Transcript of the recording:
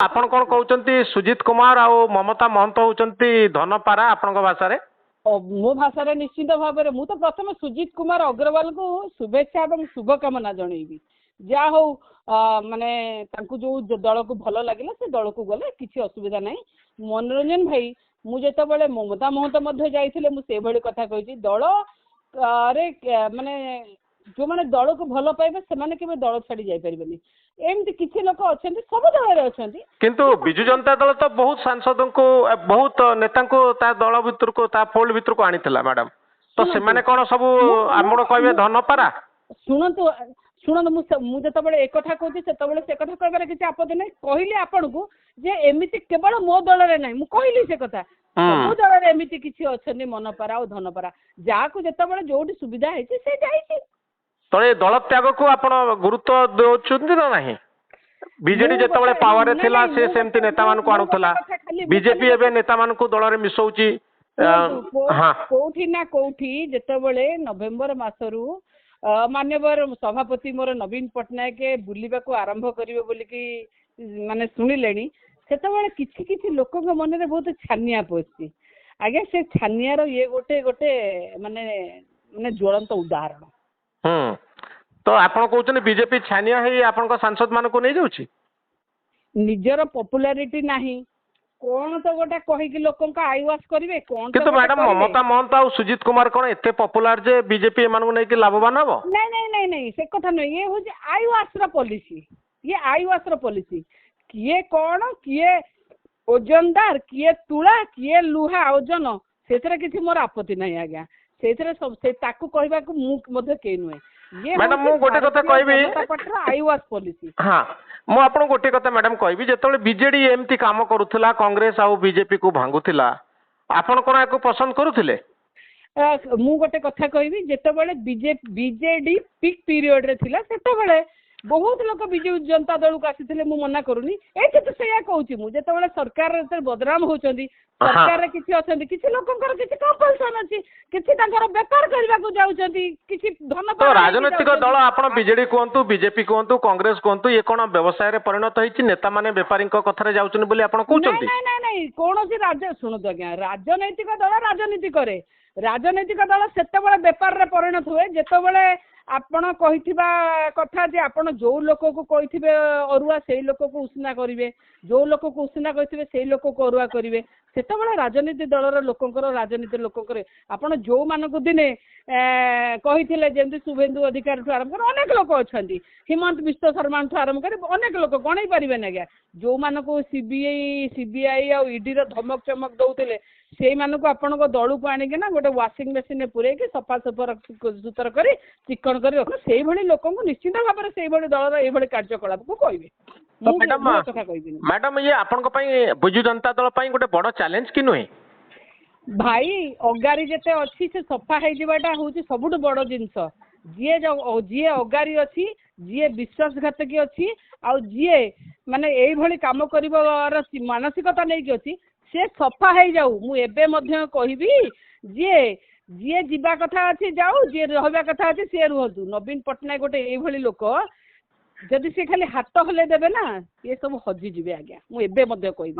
आपण कौन कहते सुजित कुमार आ ममता महंत होती धनपारा आपण भाषा मो भाषा निश्चित भाव में तो प्रथम सुजित कुमार अग्रवाल को शुभेच्छा और शुभकामना जनइबी जा हो माने जो दल को भल लगे से दल को गले किसी असुविधा ना। मनोरंजन भाई मुझे ममता महंत जाइए मुझे कथा कही दल रे माने जो माने दल को भल पाइबे से माने केबे दल छाड़ी जाई परिबेनी एमती किसी लोक अच्छा सब दल अच्छा किंतु बिजु जनता दल तो बहुत सांसद को बहुत नेता को ता दल भितर को ता फोल्ड भितर को आनीथिला मैडम तो से माने कोन सब आमड़ कहबे धनपारा सुनंतु सुनंतु मुझे एक कथा कहती से कथा कहबार किसी आपत्ति नहीं कहली आपण को जे एमिति केवल मो दल रे नहीं मु कहली से कथा सब दल रे एमिति किसी अच्छा मनपारा और धनपारा जाको जेतेबेले जोटी सुविधा है से जाइए तो ये दल त्याग को आपण गुरुत्व दौरान ना नहीं बीजेडी जिते पावर थिला से सेमती नेता मान को आणुथला बीजेपी एबे नेता मान को दल रे मिसौची कोठी ना कोठी जेतेबेले नवेम्बर मासरू मान्यवर सभापति मोर नवीन पट्टनायक बुलिबा को आरंभ करिवे बोली कि माने सुनिलेनी सेतेबेले किछि किछि लोकक मन रे बहुत छानिया पछी आगे से छानियार ये गोटे गोटे माने माने ज्वलंत उदाहरण तो आपण कहते बीजेपी छानिया है आपण सांसद मान को नहीं जाउची निजर पॉपुलैरिटी नहीं कौन तो गोटे कही लोक आईवास करेंगे कौन किंतु मैडम ममता महंत और सुजित कुमार कौन एते पॉपुलर जे बीजेपी एमानकु नहीं कि लाभवान हबो नहीं नहीं नहीं नहीं से कथा नहीं ये हो आईवास रो पॉलिसी ये आईवास रो पॉलिसी किए कौन किए ओजनदार किए तुला किए लुहा ओजन सेतरे किछि मोर आपत्ति नहीं आज्ञा सेतरे सब से ताकू कहबा को मु मध्ये के नुए मैडम मु गोटे कथा कहबी आईवास पॉलिसी हां मु आपन गोटे कथा मैडम कहबी जेतले बीजेडी एमती काम करूथला कांग्रेस आ बीजेपी को भांगुथिला आपन कोन एको पसंद करूथिले मु गोटे कथा कहबी जेतबेले बीजेडी पीक पीरियड रे थिला सेतबेले बहुत लोक बिजु जनता दल को आसीथिले मु मना करूनी एते तो सेया कहूची मु जेतबेले सरकार रे बदनाम होचंदी सरकार रे किछि अछंदी किछि लोकंकर किछि कंपल्सन अछि किछि तांकर व्यापार करबा को जाउचंदी किछि धन तो राजनीतिक दल आपण बीजेडी कोंतु बीजेपी कोंतु कांग्रेस कोंतु ये कोन व्यवसाय रे परिणत होईची नेता माने व्यापारी को कथा रे जाउचन बोली आपण कहउचंदी नहीं नहीं नहीं कोनोसी राज्य सुनो तो आज्ञा राजनीतिक दल राजनीति करे राजनीतिक दल सेतेबेले व्यापार रे परिणत हुए जेतेबेले आपण कहिथिबा कथा जे आपण जो लोक को कहिथिबे अरुआ सेई लोक को उष्णा करिवे जो लोक को उष्णा कहिथिबे सेई लोक को अरुआ करिवे सेतेबेले राजनीति दलर लोकंकर राजनीति लोकंकर आपण जो मानको दिने कहिथिले जेंति शुभेंदु अधिकारी ठु आरंभ कर अनेक लोक अछंती हिमंत विश्व शर्मा ठु आरंभ कर अनेक लोक गणै परिबे नै जो मानको सीबीआई आ ईडी रो धमक चमक दउथिले से मानक आपण दलू को आनिके ना गोटे वाशिंग मशीन पूरे सफा सुतर कर चिकन कर रख से लोक निश्चित भाव में से दल ये कार्यकलाप को कह मैडम ये आपण बिजु जनता दल गोटे बड़ चैलेंज कि नुहे भाई अगारी जिते अच्छी से सफा होता हूँ सबुठ बड़ जिनस जी अगारी अच्छी जी विश्वासघातकी अच्छी आ जी माने यही काम कर मानसिकता नहीं कि अच्छी से सफा हो जाऊ मु एबे मध्य कहबी जे जी जीवा कथा अच्छी जाऊ जी रहा कथा अच्छी सी रुहतु नवीन पट्टनायक गोटे ये लोक जदि से खाली हाथ हले देबे ना ये सब हजिजे आज्ञा मु एबे मध्य कहबी।